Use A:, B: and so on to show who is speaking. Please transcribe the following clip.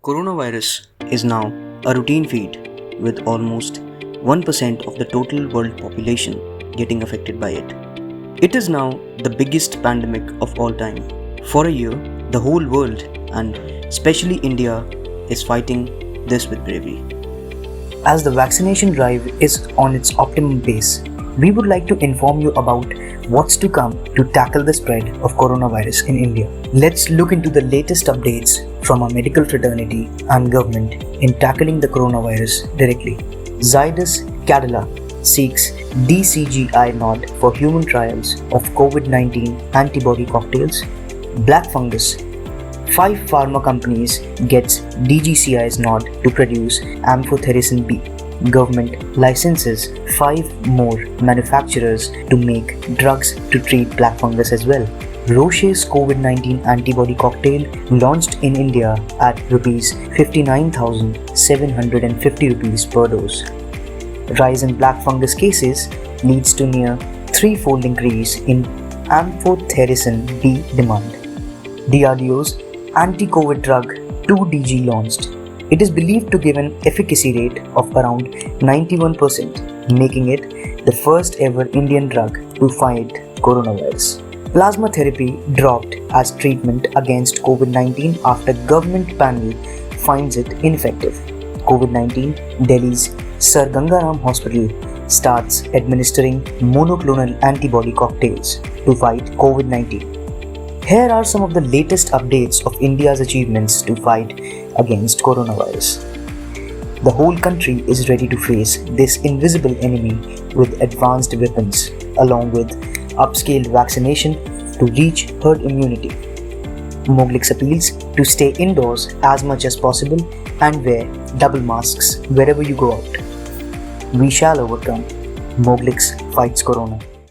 A: Coronavirus is now a routine feed with almost 1% of the total world population getting affected by it. It is now the biggest pandemic of all time. For a year, the whole world and especially India is fighting this with bravery.
B: As the vaccination drive is on its optimum pace, we would like to inform you about what's to come to tackle the spread of coronavirus in India. Let's look into the latest updates from our medical fraternity and government in tackling the coronavirus directly. Zydus Cadila seeks DCGI nod for human trials of COVID-19 antibody cocktails. Black fungus. 5 pharma companies gets DCGI's nod to produce amphotericin B. Government licenses 5 more manufacturers to make drugs to treat black fungus as well. Roche's COVID-19 antibody cocktail launched in India at Rs 59,750 rupees per dose. Rise in black fungus cases leads to near 3-fold increase in amphotericin B demand. DRDO's anti-COVID drug 2DG launched. It is believed to give an efficacy rate of around 91%, making it the first ever Indian drug to fight coronavirus. Plasma therapy dropped as treatment against COVID-19 after government panel finds it ineffective. COVID-19, Delhi's Sir Gangaram Hospital starts administering monoclonal antibody cocktails to fight COVID-19. Here are some of the latest updates of India's achievements to fight against coronavirus. The whole country is ready to face this invisible enemy with advanced weapons, along with upscale vaccination to reach herd immunity. Moglix appeals to stay indoors as much as possible and wear double masks wherever you go out. We shall overcome. Moglix fights corona.